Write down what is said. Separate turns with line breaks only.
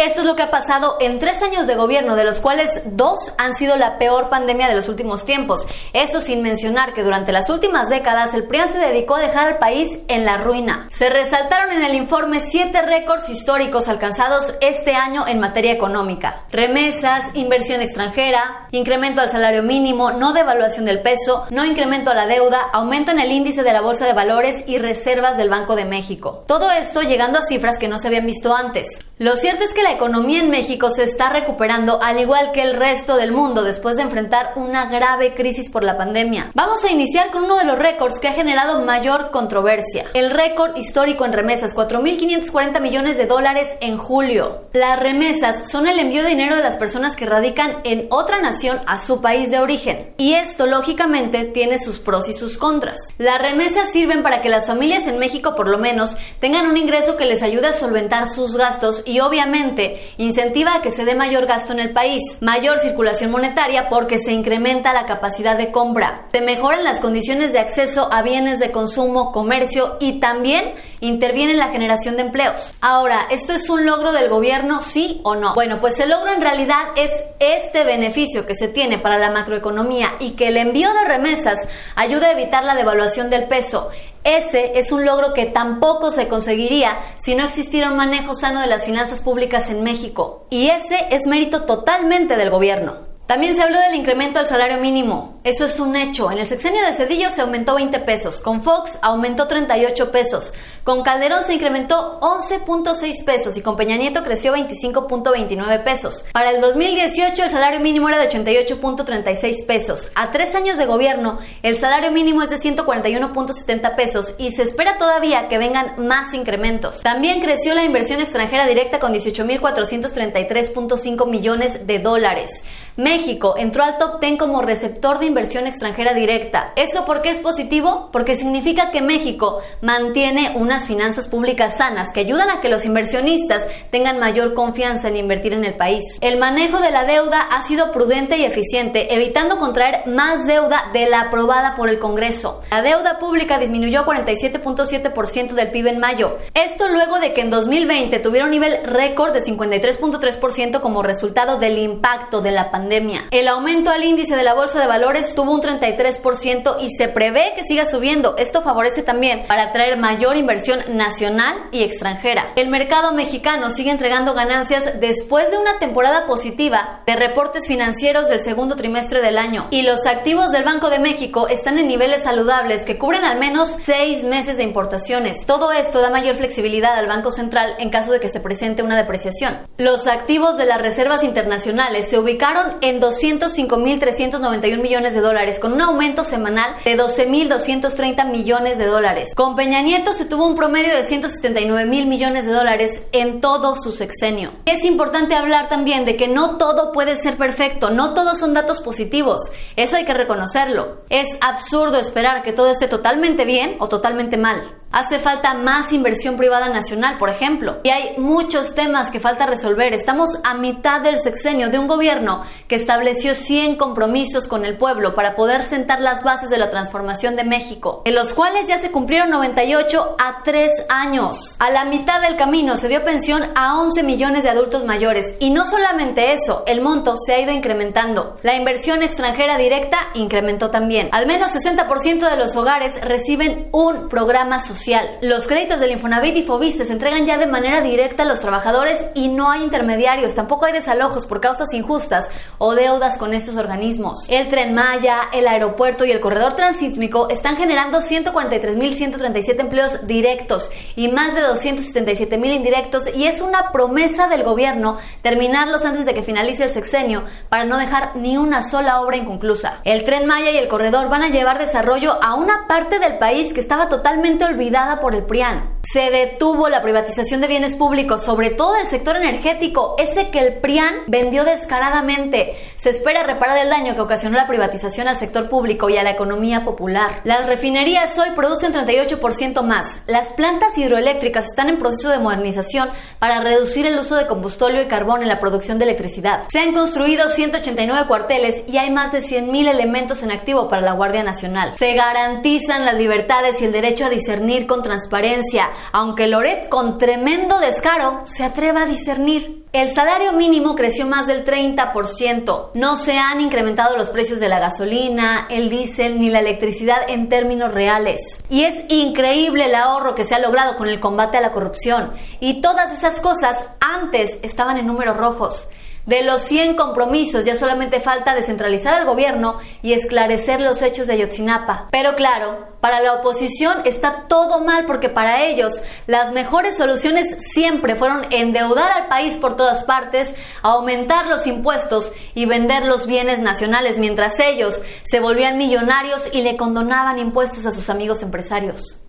Esto es lo que ha pasado en 3 años de gobierno, de los cuales 2 han sido la peor pandemia de los últimos tiempos. Eso sin mencionar que durante las últimas décadas el PRIAN se dedicó a dejar al país en la ruina. Se resaltaron en el informe 7 récords históricos alcanzados este año en materia económica: remesas, inversión extranjera, incremento al salario mínimo, no devaluación del peso, no incremento a la deuda, aumento en el índice de la Bolsa de Valores y reservas del Banco de México. Todo esto llegando a cifras que no se habían visto antes. Lo cierto es que la economía en México se está recuperando, al igual que el resto del mundo, después de enfrentar una grave crisis por la pandemia. Vamos a iniciar con uno de los récords que ha generado mayor controversia: el récord histórico en remesas, 4.540 millones de dólares en julio. Las remesas son el envío de dinero de las personas que radican en otra nación a su país de origen. Y esto, lógicamente, tiene sus pros y sus contras. Las remesas sirven para que las familias en México, por lo menos, tengan un ingreso que les ayude a solventar sus gastos y, obviamente, incentiva a que se dé mayor gasto en el país, mayor circulación monetaria porque se incrementa la capacidad de compra, se mejoran las condiciones de acceso a bienes de consumo, comercio y también interviene en la generación de empleos. Ahora, ¿esto es un logro del gobierno, sí o no? Bueno, pues el logro en realidad es este beneficio que se tiene para la macroeconomía y que el envío de remesas ayuda a evitar la devaluación del peso. Ese es un logro que tampoco se conseguiría si no existiera un manejo sano de las finanzas públicas en México. Y ese es mérito totalmente del gobierno. También se habló del incremento al salario mínimo. Eso es un hecho. En el sexenio de Zedillo se aumentó 20 pesos, con Fox aumentó 38 pesos, con Calderón se incrementó 11.6 pesos y con Peña Nieto creció 25.29 pesos. Para el 2018 el salario mínimo era de 88.36 pesos. A 3 años de gobierno el salario mínimo es de 141.70 pesos y se espera todavía que vengan más incrementos. También creció la inversión extranjera directa con 18.433.5 millones de dólares. México entró al top 10 como receptor de inversión extranjera directa. ¿Eso por qué es positivo? Porque significa que México mantiene unas finanzas públicas sanas que ayudan a que los inversionistas tengan mayor confianza en invertir en el país. El manejo de la deuda ha sido prudente y eficiente, evitando contraer más deuda de la aprobada por el Congreso. La deuda pública disminuyó a 47.7% del PIB en mayo. Esto luego de que en 2020 tuviera un nivel récord de 53.3% como resultado del impacto de la pandemia. El aumento al índice de la Bolsa de Valores tuvo un 33% y se prevé que siga subiendo. Esto favorece también para atraer mayor inversión nacional y extranjera. El mercado mexicano sigue entregando ganancias después de una temporada positiva de reportes financieros del segundo trimestre del año. Y los activos del Banco de México están en niveles saludables que cubren al menos 6 meses de importaciones. Todo esto da mayor flexibilidad al Banco Central en caso de que se presente una depreciación. Los activos de las reservas internacionales se ubicaron en 205.391 millones de dólares, con un aumento semanal de 12.230 millones de dólares. Con Peña Nieto se tuvo un promedio de 179.000 millones de dólares en todo su sexenio. Es importante hablar también de que no todo puede ser perfecto, no todos son datos positivos, eso hay que reconocerlo. Es absurdo esperar que todo esté totalmente bien o totalmente mal. Hace falta más inversión privada nacional, por ejemplo, y hay muchos temas que falta resolver. Estamos a mitad del sexenio de un gobierno que estableció 100 compromisos con el pueblo para poder sentar las bases de la transformación de México, de los cuales ya se cumplieron 98 a 3 años. A la mitad del camino se dio pensión a 11 millones de adultos mayores, y no solamente eso, el monto se ha ido incrementando. La inversión extranjera directa incrementó también. Al menos 60% de los hogares reciben un programa social. Los créditos del Infonavit y Foviste se entregan ya de manera directa a los trabajadores y no hay intermediarios, tampoco hay desalojos por causas injustas o deudas con estos organismos. El Tren Maya, el aeropuerto y el corredor transísmico están generando 143.137 empleos directos y más de 277.000 indirectos, y es una promesa del gobierno terminarlos antes de que finalice el sexenio para no dejar ni una sola obra inconclusa. El Tren Maya y el corredor van a llevar desarrollo a una parte del país que estaba totalmente olvidada por el PRIAN. Se detuvo la privatización de bienes públicos, sobre todo del sector energético, ese que el PRIAN vendió descaradamente. Se espera reparar el daño que ocasionó la privatización al sector público y a la economía popular. Las refinerías hoy producen 38% más. Las plantas hidroeléctricas están en proceso de modernización para reducir el uso de combustóleo y carbón en la producción de electricidad. Se han construido 189 cuarteles y hay más de 100.000 elementos en activo para la Guardia Nacional. Se garantizan las libertades y el derecho a discernir discernir con transparencia, aunque Loret, con tremendo descaro, se atreva a discernir. El salario mínimo creció más del 30%. No se han incrementado los precios de la gasolina, el diésel ni la electricidad en términos reales. Y es increíble el ahorro que se ha logrado con el combate a la corrupción. Y todas esas cosas antes estaban en números rojos. De los 100 compromisos ya solamente falta descentralizar al gobierno y esclarecer los hechos de Ayotzinapa. Pero claro, para la oposición está todo mal porque para ellos las mejores soluciones siempre fueron endeudar al país por todas partes, aumentar los impuestos y vender los bienes nacionales mientras ellos se volvían millonarios y le condonaban impuestos a sus amigos empresarios.